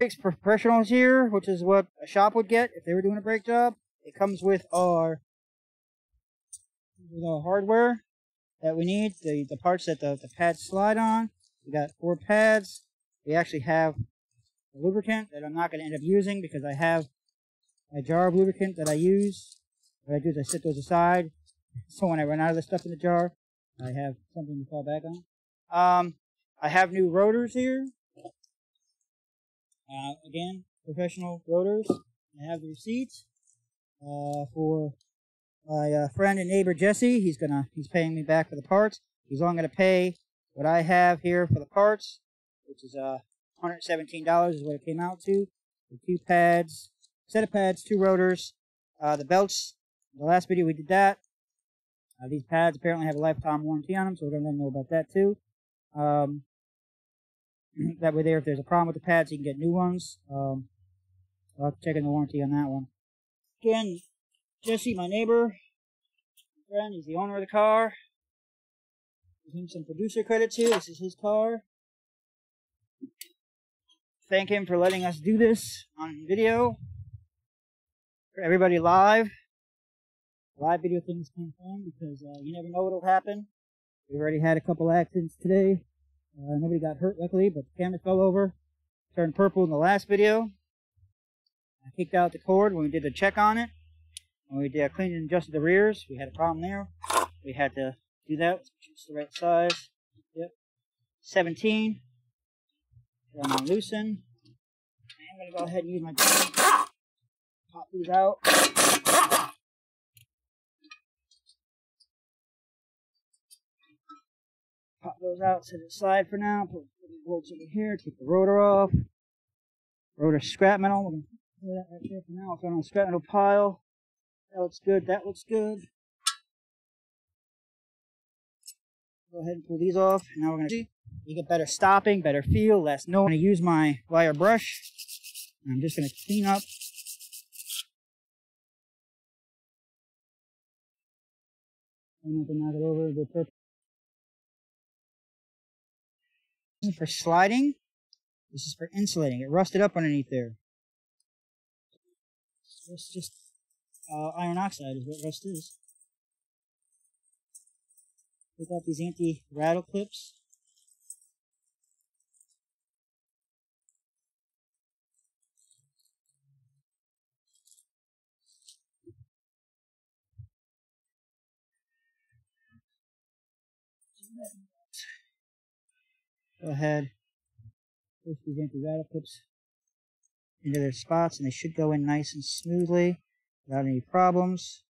Brakes professionals here, which is what a shop would get if they were doing a brake job. It comes with our hardware that we need, the parts that the pads slide on. We got 4 pads. We actually have a lubricant that I'm not going to end up using because I have a jar of lubricant that I use. What I do is I set those aside, so when I run out of the stuff in the jar, I have something to fall back on. I have new rotors here. Again, professional rotors. I have the receipts for my friend and neighbor Jesse. He's paying me back for the parts. He's only going to pay what I have here for the parts, which is $117 is what it came out to. The 2 pads, set of pads, 2 rotors, the belts. The last video we did that. These pads apparently have a lifetime warranty on them, so we're going to let them know about that too. That way there, if there's a problem with the pads, you can get new ones. I'll have to check in the warranty on that one. Again, Jesse, my neighbor, my friend, he's the owner of the car. Give him some producer credit too. This is his car. Thank him for letting us do this on video. For everybody live. Live video things can fun because you never know what'll happen. We've already had a couple accidents today. Nobody got hurt, luckily, but the camera fell over. Turned purple in the last video. I kicked out the cord when we did the check on it. When we cleaned and adjusted the rears, we had a problem there. We had to do that. Let's choose the right size. Yep. 17. I'm going to loosen. I'm going to go ahead and use my gun. Pop these out. Pop those out to the side for now. Put the bolts over here. Take the rotor off. Rotor scrap metal. We're going to put that right there for now. It's on a scrap metal pile. That looks good. That looks good. Go ahead and pull these off. Now we're going to see. You get better stopping, better feel, less noise. I'm going to use my wire brush. I'm just going to clean up. I'm going to knock it over with purple. This is for sliding. This is for insulating. It rusted up underneath there. It's just iron oxide is what rust is. We got these anti-rattle clips. Go ahead, push these anti-rattle clips into their spots, and they should go in nice and smoothly without any problems.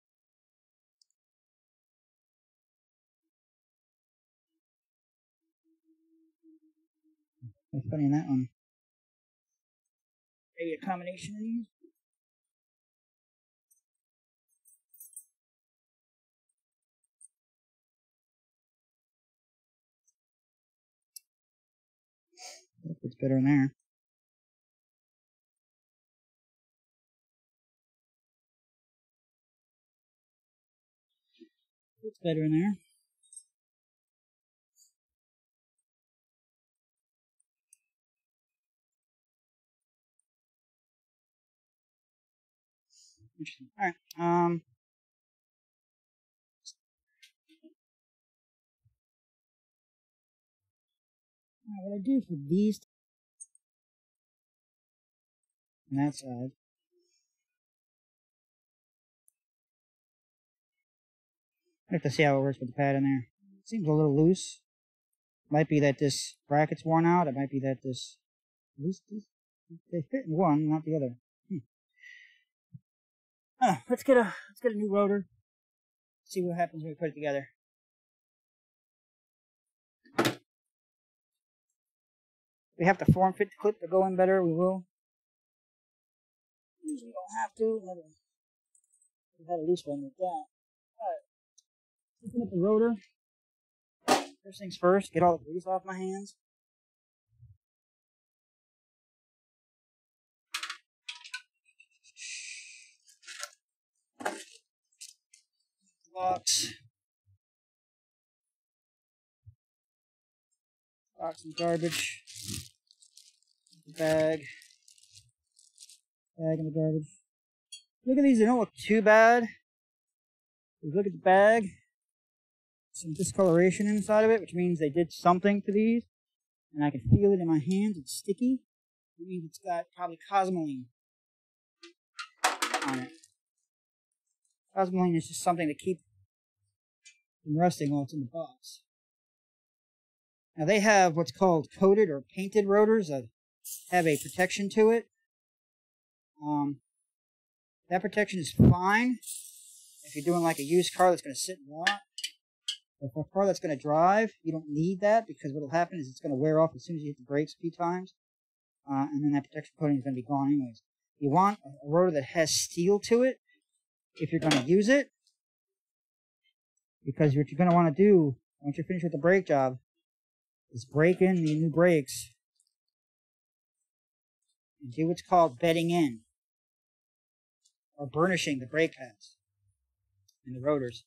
What's funny in that one? Maybe a combination of these. That fits better in there. Fits better in there. Interesting. All right. What I do for these on that side. I have to see how it works with the pad in there. It seems a little loose. Might be that this bracket's worn out. It might be that this. These they fit in one, not the other. Let's get a new rotor. See what happens when we put it together. If we have to form fit the clip to go in better, we will. Usually don't have to. We've had a loose one like that. Alright. Looking at the rotor. First things first, get all the grease off my hands. Box and garbage. The bag. Bag in the garbage. Look at these, they don't look too bad. Look at the bag. Some discoloration inside of it, which means they did something to these. And I can feel it in my hands. It's sticky. It means it's got probably cosmoline on it. Cosmoline is just something to keep from rusting while it's in the box. Now they have what's called coated or painted rotors that have a protection to it. That protection is fine if you're doing like a used car that's going to sit and rot. But for a car that's going to drive, you don't need that, because what will happen is it's going to wear off as soon as you hit the brakes a few times. And then that protection coating is going to be gone anyways. You want a rotor that has steel to it if you're going to use it. Because what you're going to want to do, once you're finished with the brake job, is break in the new brakes and do what's called bedding in, or burnishing the brake pads and the rotors.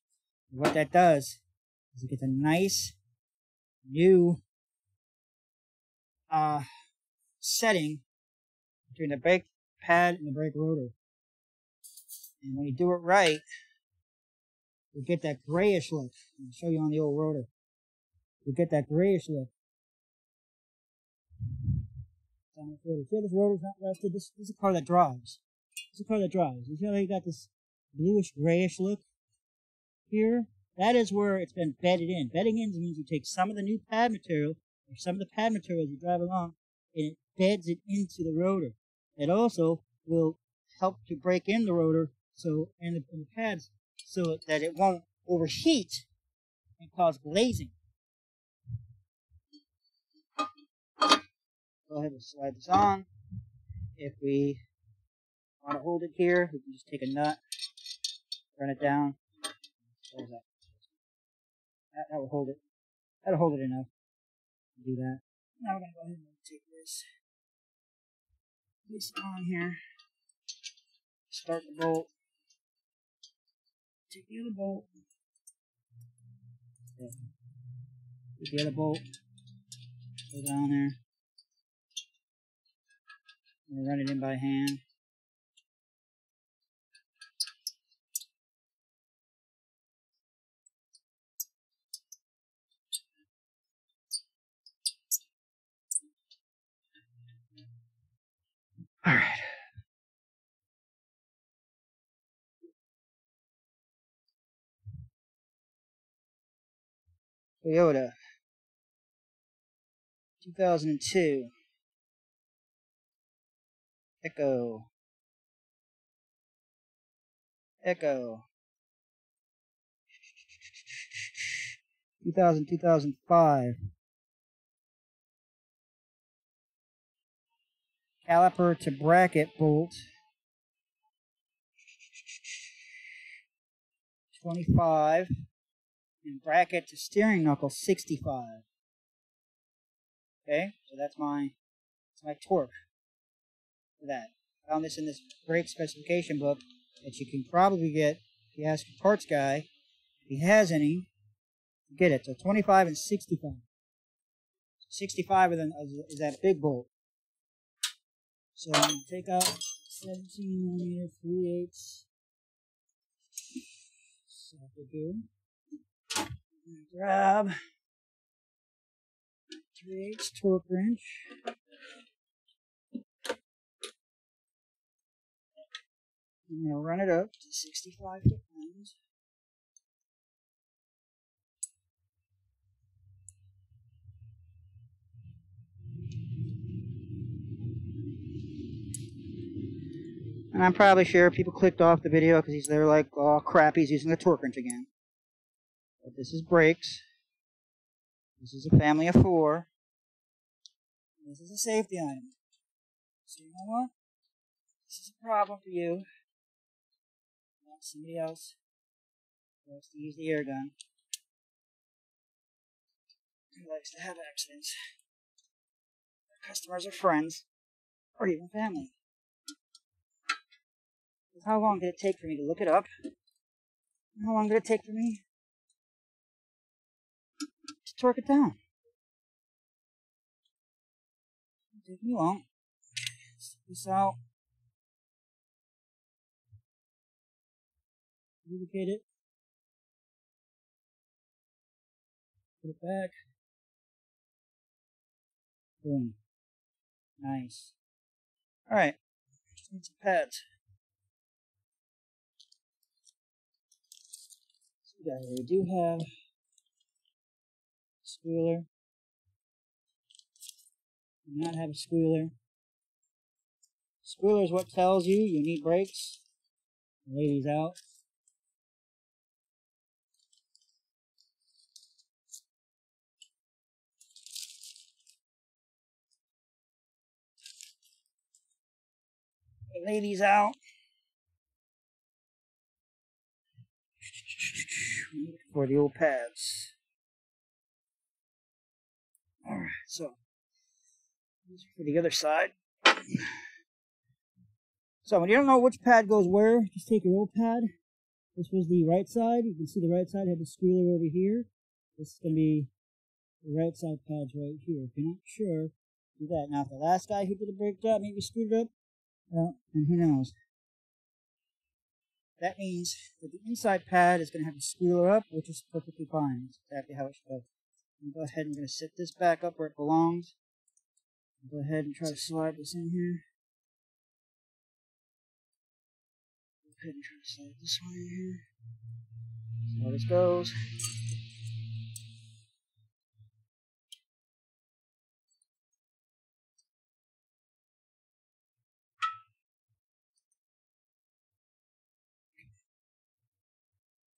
And what that does is it gets a nice new setting between the brake pad and the brake rotor. And when you do it right, you get that grayish look. I'll show you on the old rotor. You get that grayish look. See how this rotor's not rusted? This is a car that drives. This is a car that drives. You see how you got this bluish grayish look here? That is where it's been bedded in. Bedding in means you take some of the new pad material, or some of the pad material as you drive along, and it beds it into the rotor. It also will help to break in the rotor and the pads so that it won't overheat and cause glazing. Go ahead and slide this on. If we want to hold it here, we can just take a nut, run it down. What is that? That will hold it. That'll hold it enough to do that. Now we're going to go ahead and take this on here. Start the bolt. Take the other bolt. Take the other bolt. Go down there. I'm going to run it in by hand. All right. Toyota 2002 Echo 2005 caliper to bracket bolt 25 and bracket to steering knuckle 65. Okay, so that's my torque for that. Found this in this brake specification book that you can probably get if you ask your parts guy if he has any. Get it. So 25 and 65. 65 is that big bolt. So I'm going to take out 17mm 3/8 socket here. Grab 3/8 torque wrench. I'm going to run it up to 65 foot-pounds. And I'm probably sure people clicked off the video because they're like, oh crap, he's using the torque wrench again. But this is brakes. This is a family of 4. This is a safety item. So you know what? This is a problem for you. Not somebody else who likes to use the air gun. Who likes to have accidents. Their customers are friends, or even family. How long did it take for me to look it up? How long did it take for me to torque it down? It didn't take me long. Stick this out. lubricate it. Put it back. Boom. Nice. Alright. Just need some pads. So we do have a squealer. Do not have a squealer. Squealer is what tells you need brakes. Lay these out. Lay these out. For the old pads. Alright, so these are for the other side. So when you don't know which pad goes where, just take your old pad. This was the right side. You can see the right side had the squealer over here. This is going to be the right side pads right here. If you're not sure, do that. Now, if the last guy who did a brake job maybe screwed it up, well, then who knows. That means that the inside pad is going to have the squealer up, which is perfectly fine. That's exactly how it should go. I'm going to go ahead and I'm going to sit this back up where it belongs. Go ahead and try to slide this in here. Go ahead and try to slide this one in here. See how this goes.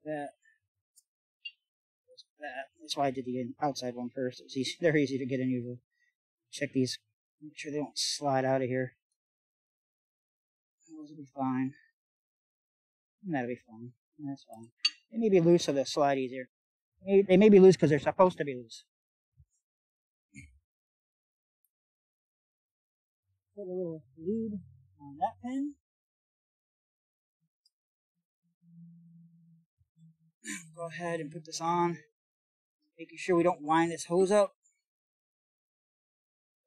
That. That's why I did the outside one first. It was easy. They're easy to get in usually. Check these. Make sure they don't slide out of here. Those will be fine. And that'll be fine. That's fine. They may be loose so they'll slide easier. They may be loose because they're supposed to be loose. Put a little lube on that pin. Go ahead and put this on. Making sure we don't wind this hose up.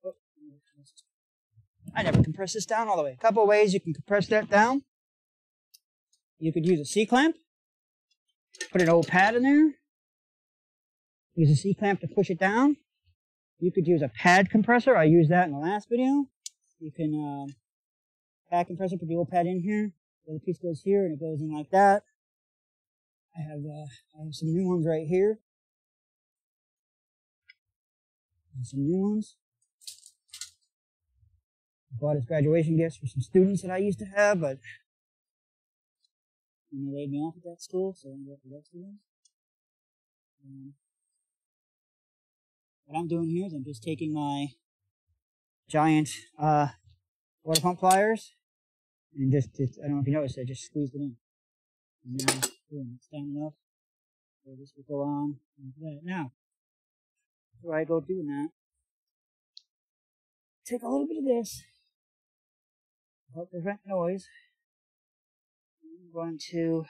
Oh, I never compress this down all the way. A couple of ways you can compress that down. You could use a C-clamp. Put an old pad in there. Use a C-clamp to push it down. You could use a pad compressor. I used that in the last video. You can pad compressor, put the old pad in here. The other piece goes here and it goes in like that. I have some new ones right here. And some new ones. Bought as graduation gifts for some students that I used to have, but they laid me off at that school, so I'm going to go to the ones. What I'm doing here is I'm just taking my giant water pump pliers and just I don't know if you noticed, I just squeezed it in. And now, boom, it's down enough. So this will go on like that. Now, before I go doing that, take a little bit of this. Help prevent noise. I'm going to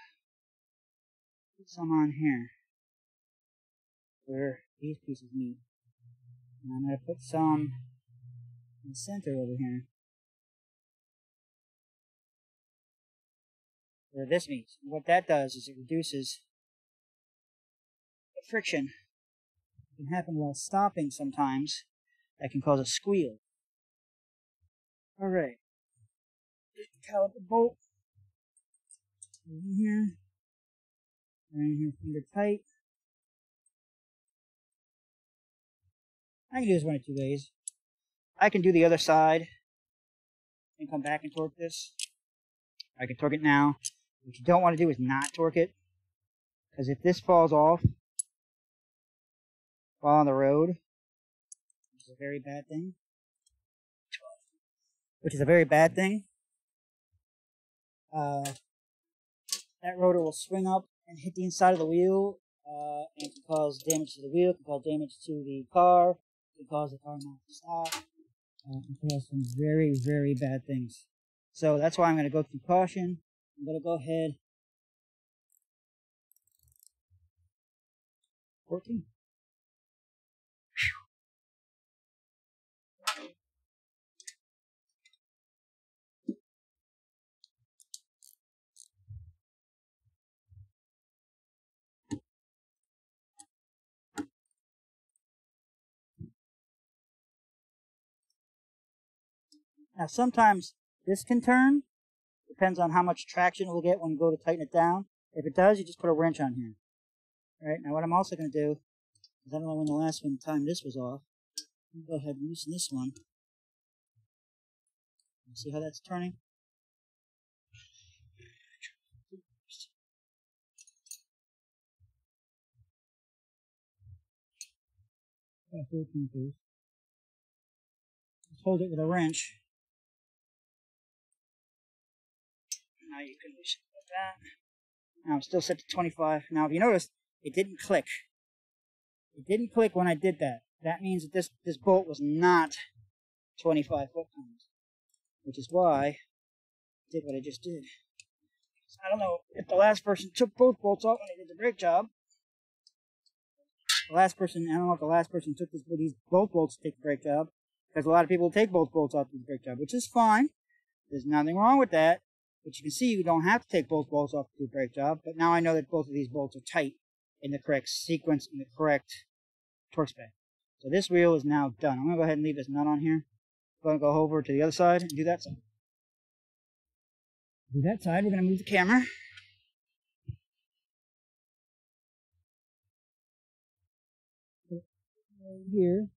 put some on here where these pieces meet. And I'm going to put some in the center over here where this meets. And what that does is it reduces the friction. It can happen while stopping sometimes. That can cause a squeal. Alright. Caliper bolt. In here. Right in here, finger tight. I can do this one of two ways. I can do the other side and come back and torque this. I can torque it now. What you don't want to do is not torque it. Because if this falls off while on the road, which is a very bad thing, that rotor will swing up and hit the inside of the wheel, and can cause damage to the wheel, can cause damage to the car, can cause the car not to stop, can cause some very, very bad things. So that's why I'm going to go through caution. I'm going to go ahead. 14. Now sometimes this can turn. Depends on how much traction it will get when you go to tighten it down. If it does, you just put a wrench on here. Alright, now what I'm also going to do is, I don't know when the last one time this was off. I'm going to go ahead and loosen this one. See how that's turning? Just hold it with a wrench. Now you can loosen it like that. Now I'm still set to 25. Now if you notice, it didn't click. It didn't click when I did that. That means that this bolt was not 25 foot-pounds, which is why I did what I just did. So I don't know if the last person took both bolts off when they did the brake job. I don't know if the last person took these both bolts to take the brake job, because a lot of people take both bolts off to the brake job, which is fine. There's nothing wrong with that. But you can see you don't have to take both bolts off to do a brake job, but now I know that both of these bolts are tight in the correct sequence, in the correct torque spec. So this wheel is now done. I'm going to go ahead and leave this nut on here. I'm going to go over to the other side and do that side. Do that side, we're going to move the camera. Here.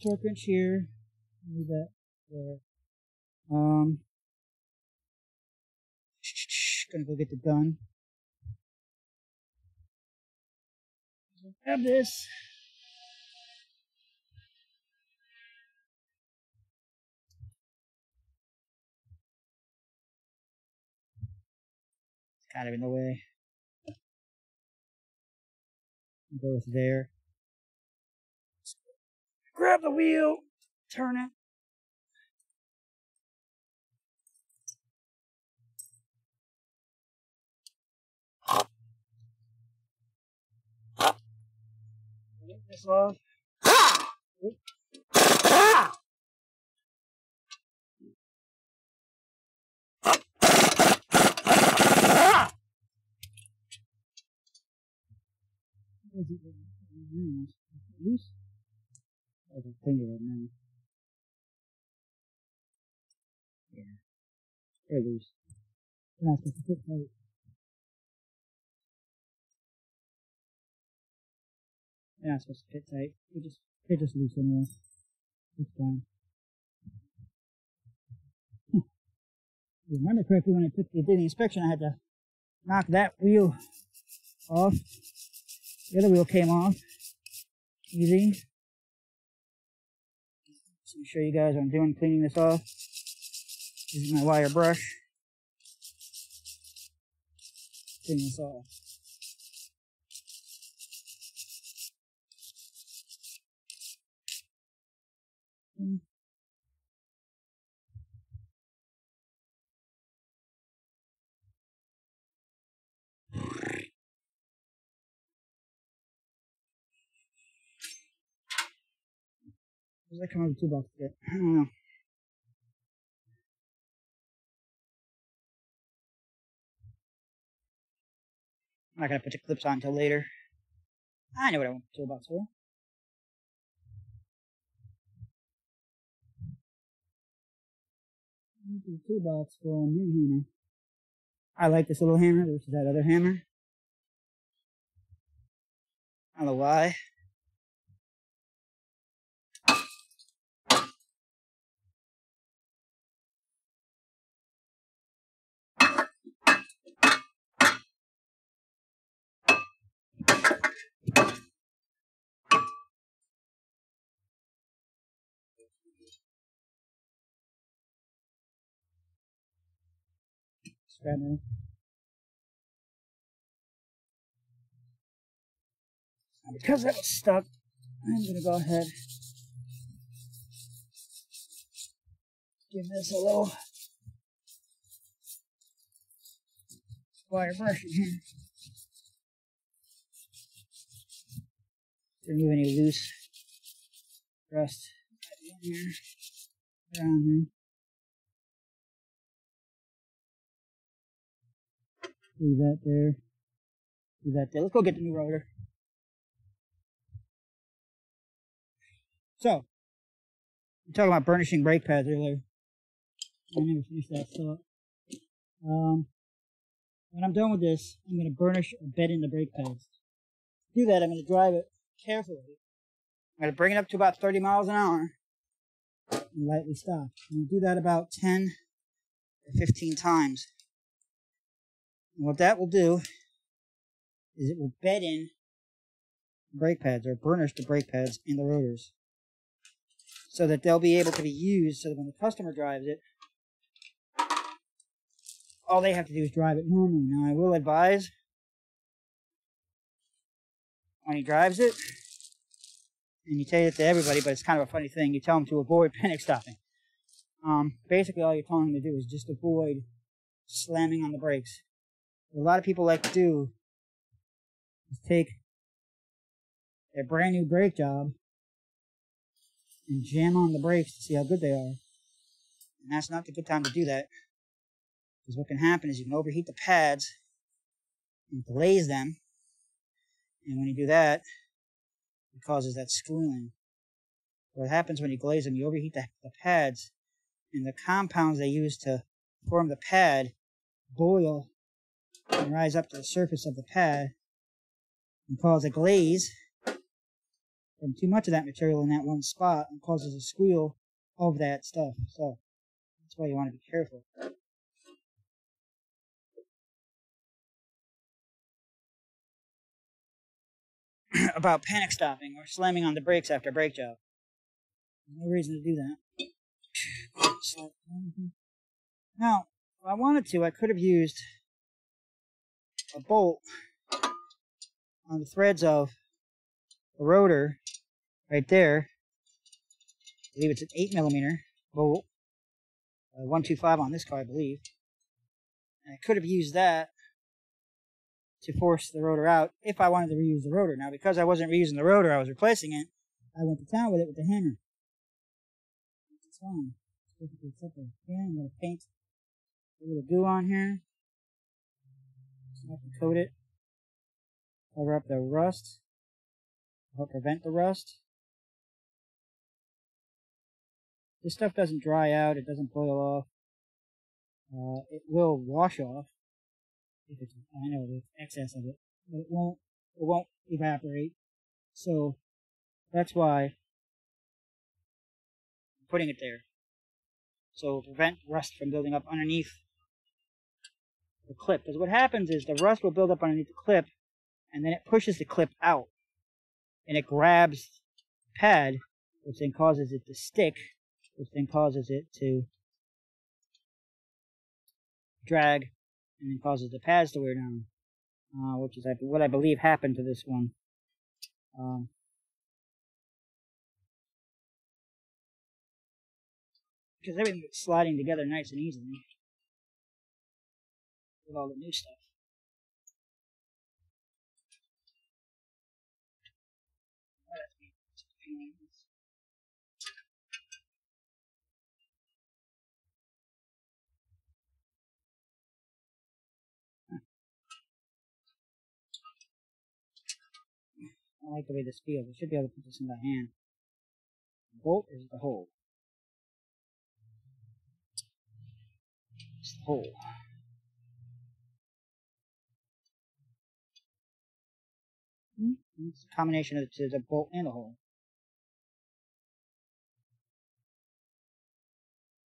Torque wrench here. Move that there. Gonna go get the gun. Grab this. It's kind of in the way. Go with there. Grab the wheel. Turn it. Get this off. Loose? I can finger right now. Yeah. They're loose. You're not supposed to fit tight. They're not supposed to fit tight. They're just loose anyway. It's fine. If you remember correctly, when I did the inspection, I had to knock that wheel off. The other wheel came off. Easy. So let me show you guys what I'm doing, cleaning this off. This is my wire brush. Clean this off. Does that come out of the toolbox yet? I don't know. I'm not going to put the clips on until later. I know what I want the toolbox for. The toolbox for a new hammer. I like this little hammer versus that other hammer. I don't know why. Scrap it. Because that was stuck, I'm going to go ahead give this a little wire brush in here. Remove any loose rust in here, around here. Leave that there. Leave that there. Let's go get the new rotor. So, I'm talking about burnishing brake pads earlier. I never finished that thought. When I'm done with this, I'm going to burnish or bed in the brake pads. To do that, I'm going to drive it carefully. I'm going to bring it up to about 30 miles an hour and lightly stop. I'm going to do that about 10 or 15 times. And what that will do is it will bed in brake pads or burnish the brake pads in the rotors so that they'll be able to be used so that when the customer drives it, all they have to do is drive it normally. Now, I will advise when he drives it, and you say it to everybody, but it's kind of a funny thing, you tell him to avoid panic stopping. Basically, all you're telling him to do is just avoid slamming on the brakes. What a lot of people like to do is take their brand new brake job and jam on the brakes to see how good they are. And that's not the good time to do that. Because what can happen is you can overheat the pads and glaze them. And when you do that, it causes that screwing. What happens when you glaze them, you overheat the pads, and the compounds they use to form the pad boil and rise up to the surface of the pad and cause a glaze from too much of that material in that one spot and causes a squeal of that stuff. So that's why you want to be careful. About panic stopping or slamming on the brakes after a brake job. There's no reason to do that. Now, if I wanted to, I could have used a bolt on the threads of the rotor right there. I believe it's an 8mm bolt. 125 on this car, I believe. And I could have used that to force the rotor out if I wanted to reuse the rotor. Now, because I wasn't reusing the rotor, I was replacing it, I went to town with it with the hammer. It's fine. It's perfectly acceptable. Okay, I'm going to paint a little goo on here. So I have to coat it. Cover up the rust. Help prevent the rust. This stuff doesn't dry out. It doesn't boil off. It will wash off. If it's, I know the excess of it, but it won't evaporate. So that's why I'm putting it there. So prevent rust from building up underneath the clip. Because what happens is the rust will build up underneath the clip, and then it pushes the clip out, and it grabs the pad, which then causes it to stick, which then causes it to drag, and then causes the pads to wear down, which is what I believe happened to this one. Because everything was sliding together nice and easily with all the new stuff. I like the way this feels. I should be able to put this in my hand. The bolt is the hole. It's the hole. It's a combination of the bolt and the hole.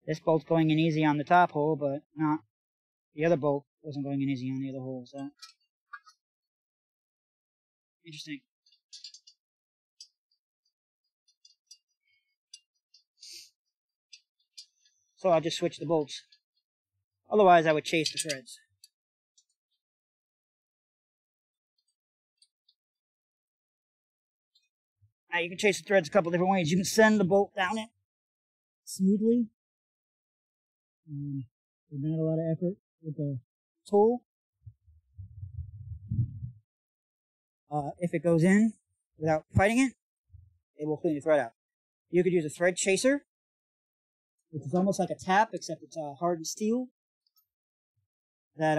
This bolt's going in easy on the top hole, but not the other bolt wasn't going in easy on the other hole, so interesting. So I'll just switch the bolts. Otherwise, I would chase the threads. Now, you can chase the threads a couple different ways. You can send the bolt down it smoothly. With not a lot of effort with the tool. If it goes in without fighting it, it will clean the thread out. You could use a thread chaser, which is almost like a tap, except it's hardened steel that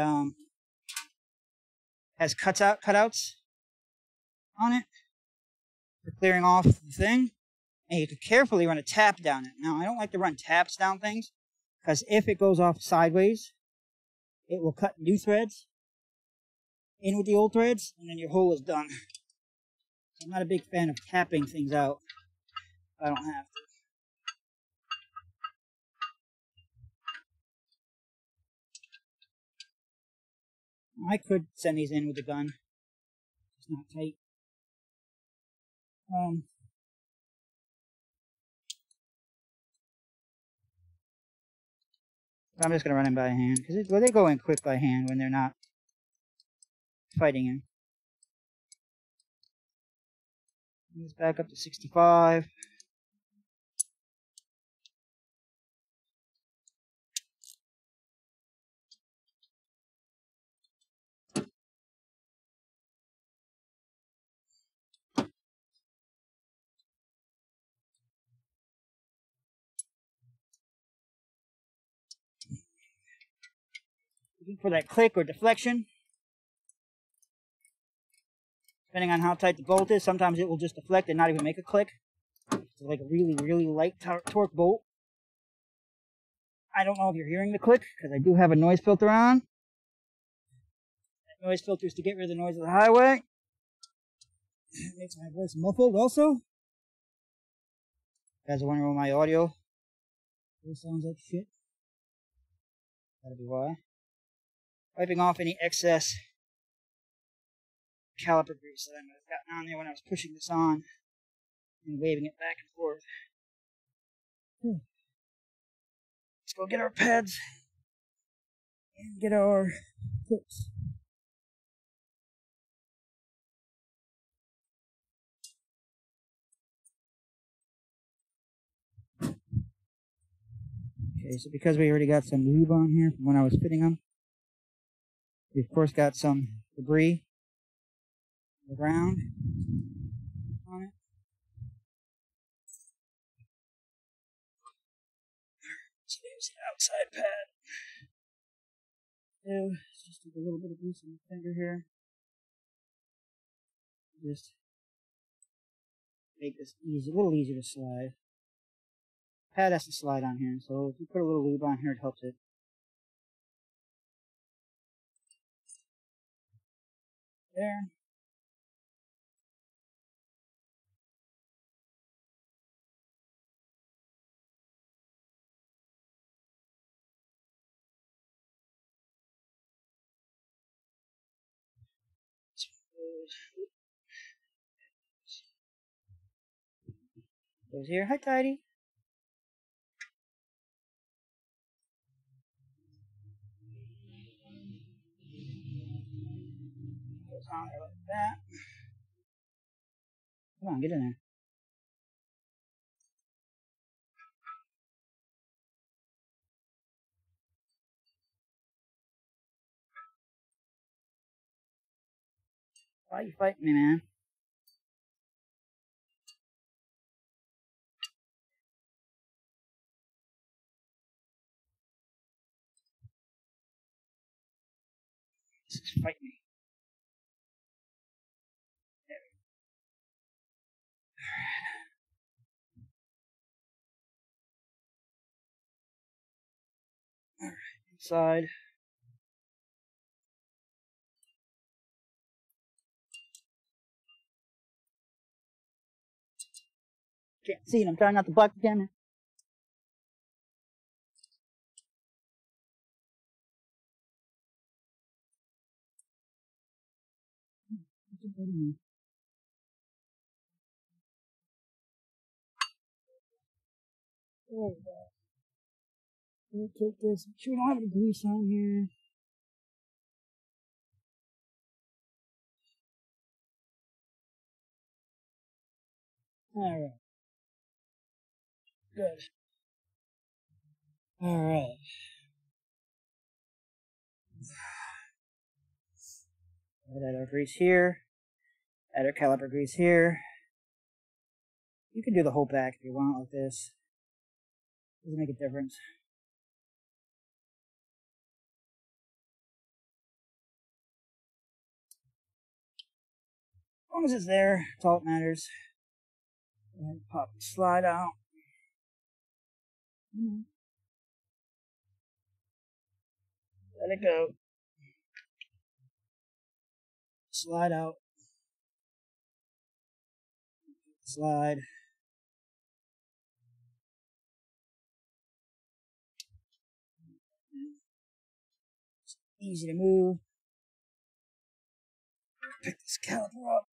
has cutouts on it for clearing off the thing. and you could carefully run a tap down it. Now, I don't like to run taps down things, because if it goes off sideways, it will cut new threads in with the old threads, and then your hole is done. So I'm not a big fan of tapping things out if I don't have to. I could send these in with the gun. It's not tight. I'm just going to run them by hand, because they go in quick by hand when they're not fighting in. Let's back up to 65. Looking for that click or deflection. Depending on how tight the bolt is, sometimes it will just deflect and not even make a click. It's like a really, really light torque bolt. I don't know if you're hearing the click, because I do have a noise filter on. That noise filter is to get rid of the noise of the highway. It makes my voice muffled also. You guys are wondering why my audio sounds like shit. That'll be why. Wiping off any excess caliper grease that I might have gotten on there when I was pushing this on and waving it back and forth. Let's go get our pads and get our clips. Okay, so because we already got some lube on here from when I was fitting them, we of course got some debris on the ground on it. So there's the outside pad. So just take a little bit of grease on the finger here. Just make this easy, a little easier to slide. Pad has to slide on here, so if you put a little lube on here, it helps it. There. Goes here. Hi, Tidy. Goes on there like that. Come on, get in there. Why are you fighting me, man? This is fighting me. There we go. Alright, inside. Can't see it, I'm trying not to block the camera. There we go. We'll take this. Make sure we don't have any grease on here. Alright. Good. Alright. Add our grease here. Add our caliper grease here. You can do the whole back if you want like this. Doesn't make a difference. As long as it's there, that's all that matters. Go ahead and pop the slide out. Let it go. Slide out. Slide. It's easy to move. Pick this caliper up.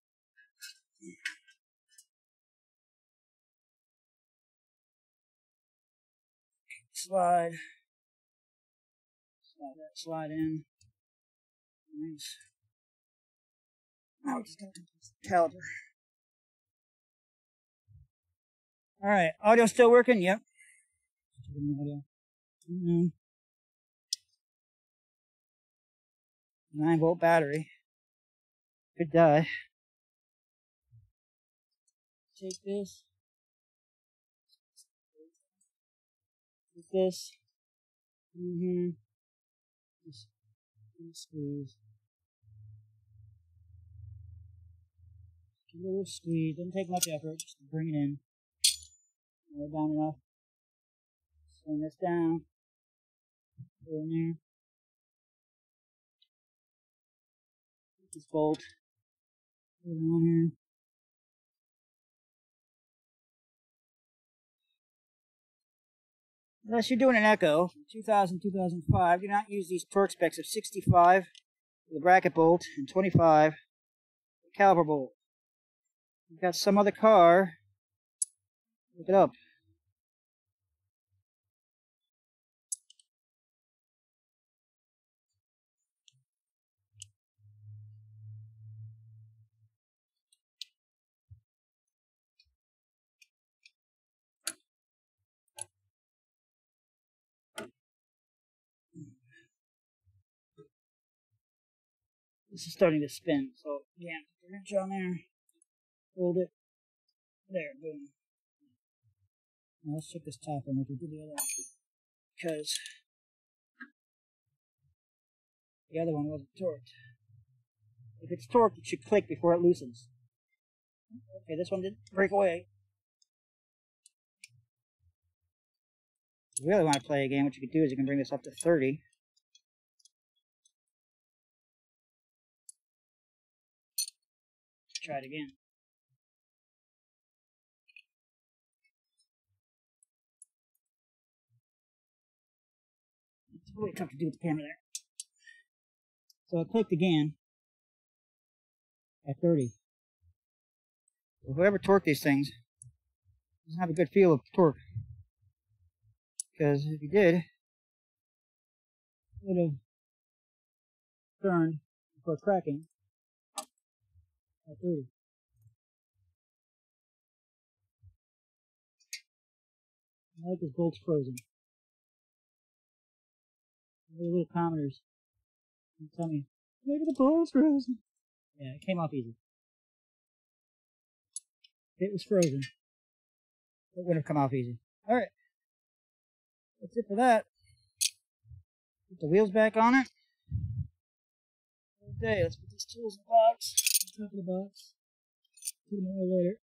Slide. Slide that slide in. Nice. Now we're just going to do the caliper. Alright, audio still working? Yep. Audio. 9-volt battery. Could die. Take this. Take this. Just squeeze. Give it a little squeeze. Doesn't take much effort. Just to bring it in. Roll down enough. Swing this down. Go in there. Put this bolt. Put it on here. Unless you're doing an echo, 2000, 2005, do not use these torque specs of 65 for the bracket bolt and 25 for the caliper bolt. You've got some other car, look it up. This is starting to spin, so yeah, put the wrench on there, hold it, there, boom. Now let's check this top one like we did the other one, because the other one wasn't torqued. If it's torqued, it should click before it loosens. Okay, this one didn't break away. If you really want to play a game, what you can do is you can bring this up to 30. Try it again. It's really tough to do with the camera there. So I clicked again at 30. So whoever torqued these things doesn't have a good feel of torque. Because if you did, it would have turned before cracking at 30. I like this bolt's frozen. The little commenters can tell me, maybe the bolt's frozen. Yeah, it came off easy. If it was frozen, it would have come off easy. Alright. That's it for that. Put the wheels back on it. Okay, let's put these tools in the box. On top of the box. Put them away later.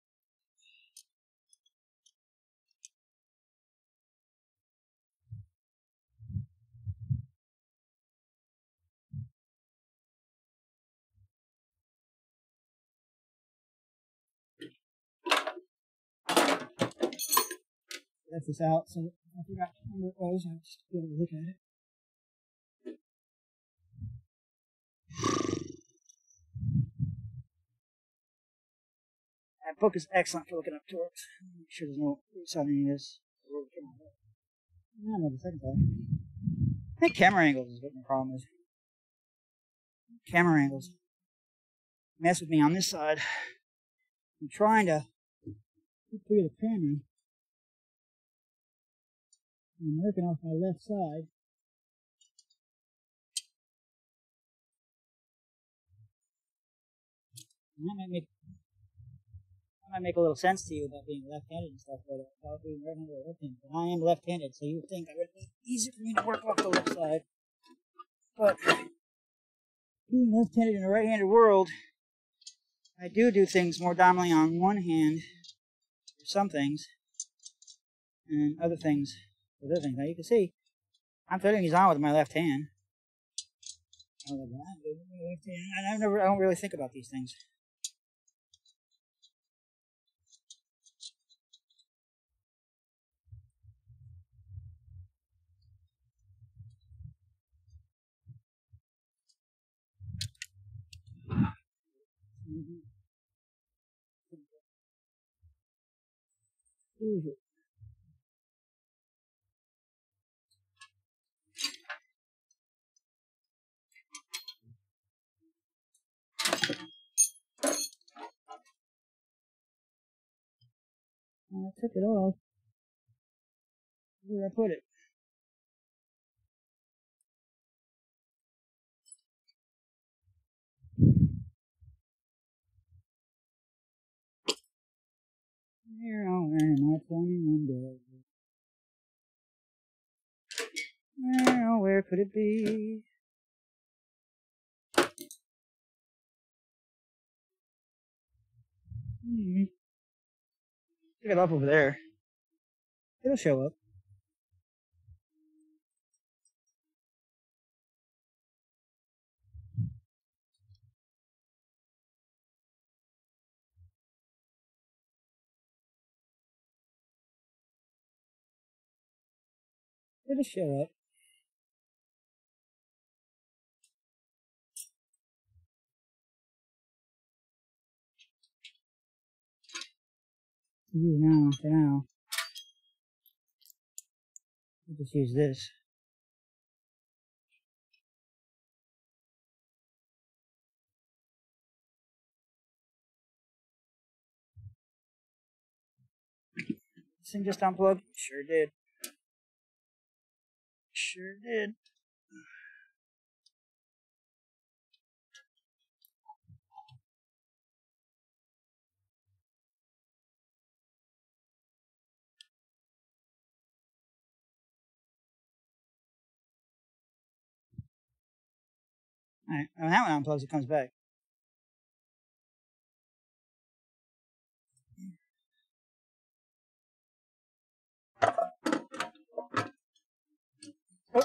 Left this out, so I forgot where it was. I'll just be able to look at it. That book is excellent for looking up torques. Make sure there's no roots on any of this. I know the second time. I think camera angles is what my problem is. Camera angles mess with me on this side. I'm trying to keep clear the camera. I'm working off my left side. And that might make a little sense to you about being left-handed and stuff, but about being right-handed or left-handed. But I am left-handed, so you would think it would be easier for me to work off the left side. But being left-handed in a right-handed world, I do things more dominantly on one hand some things, and other things with other things. Now you can see, I'm putting these on with my left hand. I don't really think about these things. I took it off. Where did I put it? Here, oh, where am I? 21 days. Where could it be? Pick it up over there. It'll show up. It'll show up. Now, for now. I'll just use this. This thing just unplugged? Sure did. Sure did. Alright, when that one unplugs, it comes back. Oh.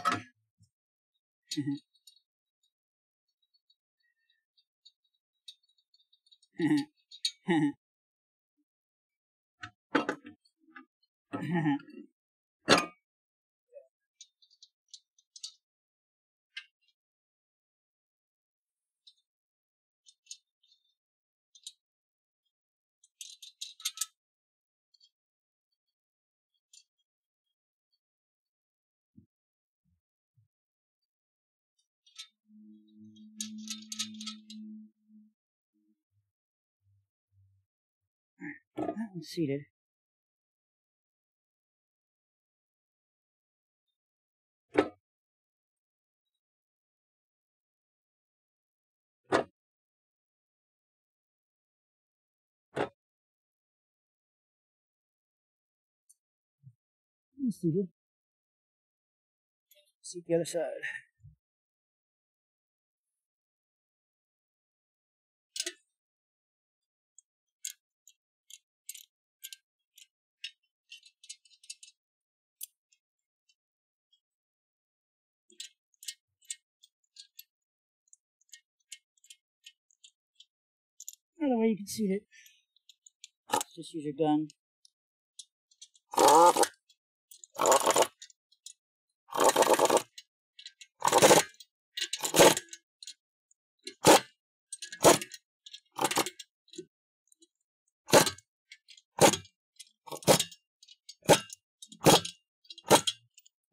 That one's seated. Seated. Seat the other side. Another way you can seat it. Just use your gun.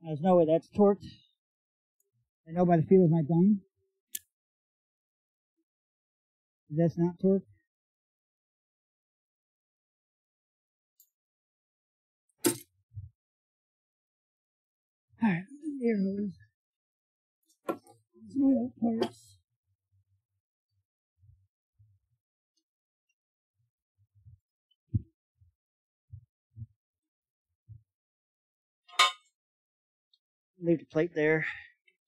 There's no way that's torqued. I know by the feel of my gun. That's not torqued. Alright, there it is. There's no parts. Leave the plate there.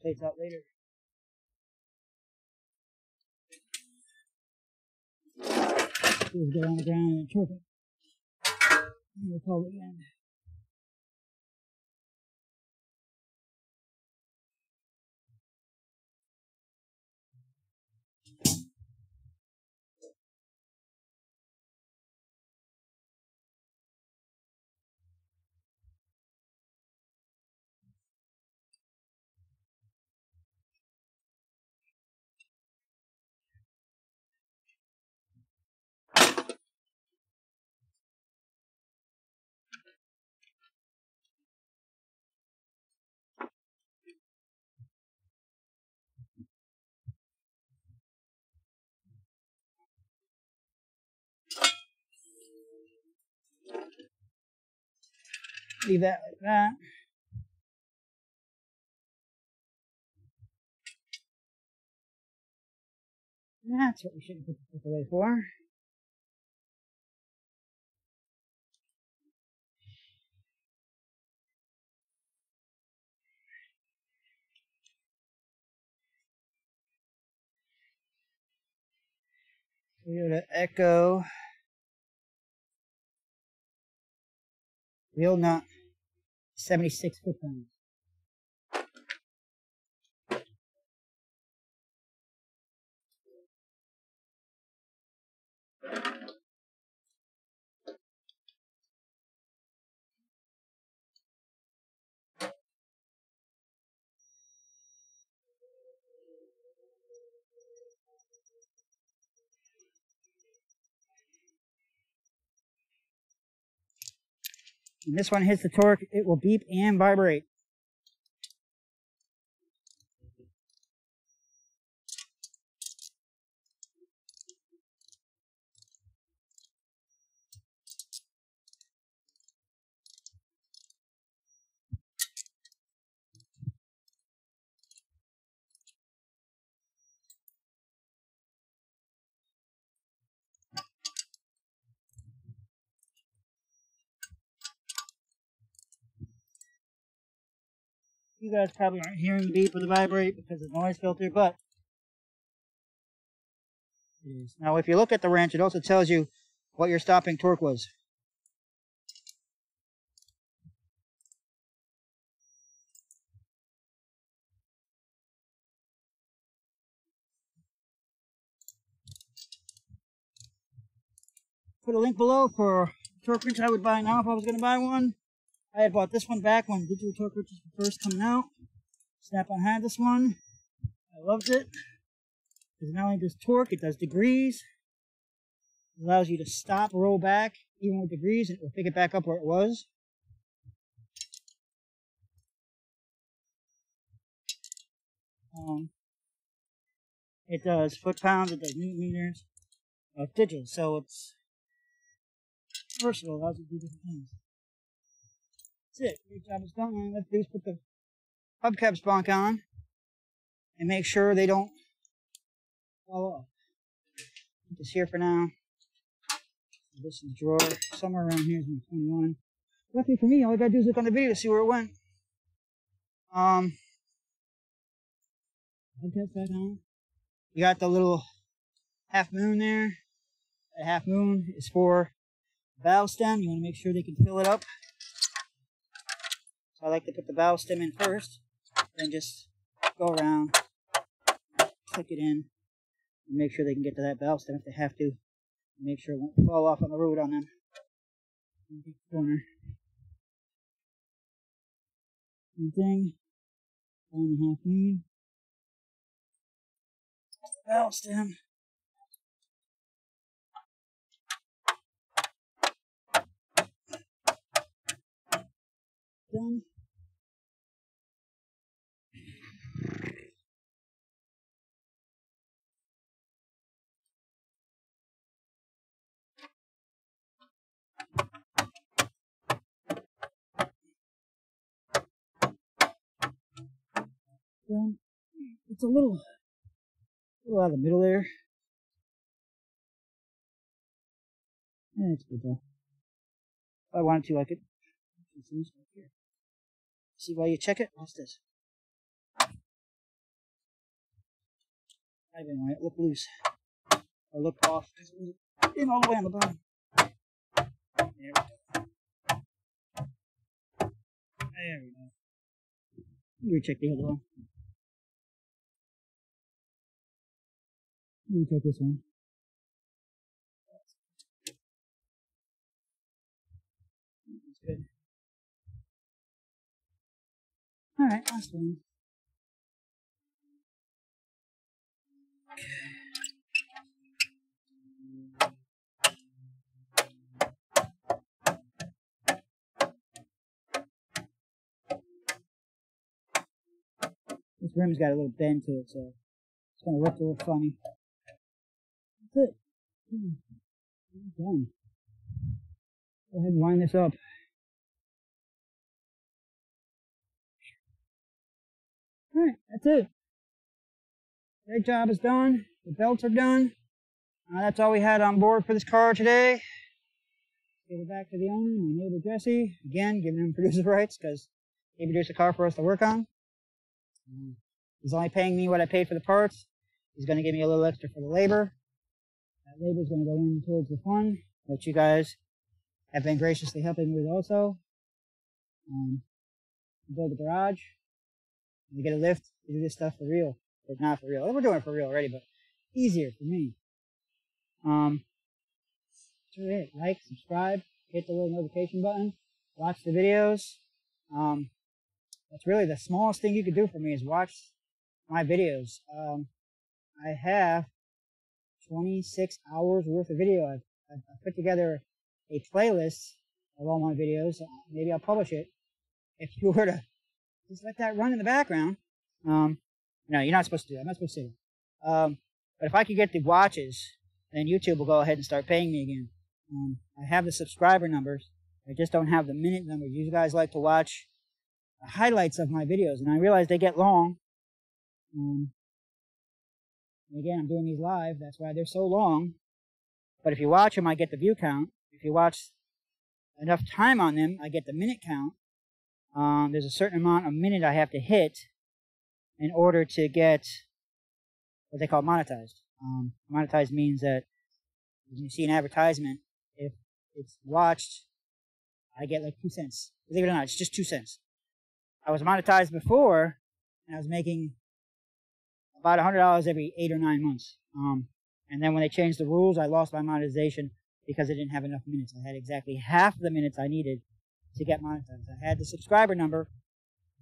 Plate's out later. Go on the ground and torque it. We'll call it again. Leave that like that. That's what we should put the away for. We go to echo. Real nut. 76 foot-pounds. When this one hits the torque, it will beep and vibrate. You guys probably aren't hearing the beep or the vibrate because of the noise filter, but it is. Now, if you look at the wrench, it also tells you what your stopping torque was. Put a link below for a torque wrench I would buy now if I was going to buy one. I had bought this one back when digital torque wrenches were first coming out. Snap-on had this one. I loved it. Because it not only does torque, it does degrees. It allows you to stop, roll back, even with degrees, and it will pick it back up where it was. It does foot-pounds, it does newton meters. It's digital, so it's versatile, allows you to do different things. That's it. Great job is done. All I have to do is put the hubcap sponk on and make sure they don't fall off. Put this here for now. This in the drawer. Somewhere around here is my 21. Luckily for me, all I gotta do is look on the video to see where it went. Hubcap's back on. You got the little half moon there. That half moon is for valve stem. You want to make sure they can fill it up. So I like to put the valve stem in first, then just go around, click it in, and make sure they can get to that valve stem if they have to. Make sure it won't fall off on the road on them. Corner. Same thing. 1.5 moon. Valve stem. Done. Done. It's a little out of the middle there. Yeah, it's good though. If I wanted to, I could. See why you check it? What's this? I didn't want it look loose. Or look off because it was in all the way on the bottom. There we go. There we go. Let me check the other one. Let me check this one. That's good. Alright, last one. This rim's got a little bend to it, so it's going to look a little funny. That's it. I'm done. Go ahead and wind this up. Alright, that's it. Brake job is done. The belts are done. That's all we had on board for this car today. Give it back to the owner, my neighbor Jesse. Again, giving him producer rights because he produced a car for us to work on. He's only paying me what I paid for the parts. He's going to give me a little extra for the labor. That labor is going to go in towards the fund, which you guys have been graciously helping with also. Build a garage. We get a lift to do this stuff for real. But not for real. We're doing it for real already, but easier for me. That's really it. Like, subscribe, hit the little notification button, watch the videos. That's really the smallest thing you could do for me is watch my videos. I have 26 hours worth of video. I've put together a playlist of all my videos. Maybe I'll publish it. If you were to just let that run in the background. No, you're not supposed to do that. I'm not supposed to say that. But if I could get the watches, then YouTube will go ahead and start paying me again. I have the subscriber numbers. I just don't have the minute numbers. You guys like to watch the highlights of my videos, and I realize they get long. And again, I'm doing these live. That's why they're so long. But if you watch them, I get the view count. If you watch enough time on them, I get the minute count. There's a certain amount of minute I have to hit in order to get what they call monetized. Monetized means that when you see an advertisement, if it's watched, I get like 2 cents. Believe it or not, it's just 2 cents. I was monetized before, and I was making about $100 every 8 or 9 months. And then when they changed the rules, I lost my monetization because I didn't have enough minutes. I had exactly half the minutes I needed to get monetized. I had the subscriber number,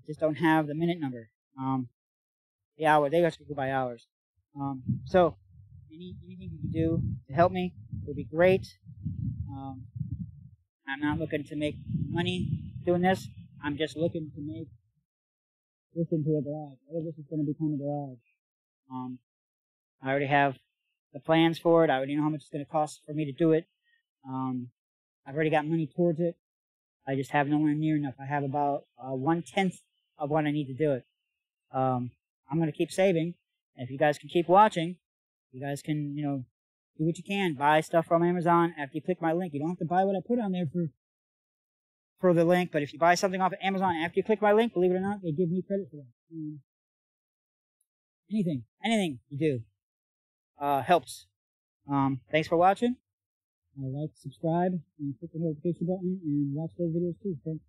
just don't have the minute number. The hour, they have to go by hours. So anything you can do to help me would be great. I'm not looking to make money doing this. I'm just looking to make this into a garage. All of this is going to become a garage. I already have the plans for it. I already know how much it's going to cost for me to do it. I've already got money towards it. I just have nowhere near enough. I have about 1/10 of what I need to do it. I'm going to keep saving. And if you guys can keep watching, you guys can, do what you can. Buy stuff from Amazon after you click my link. You don't have to buy what I put on there for the link, but if you buy something off of Amazon after you click my link, believe it or not, they give me credit for that. Anything you do helps. Thanks for watching. Like, subscribe, and click the notification button, and watch those videos too. Thanks.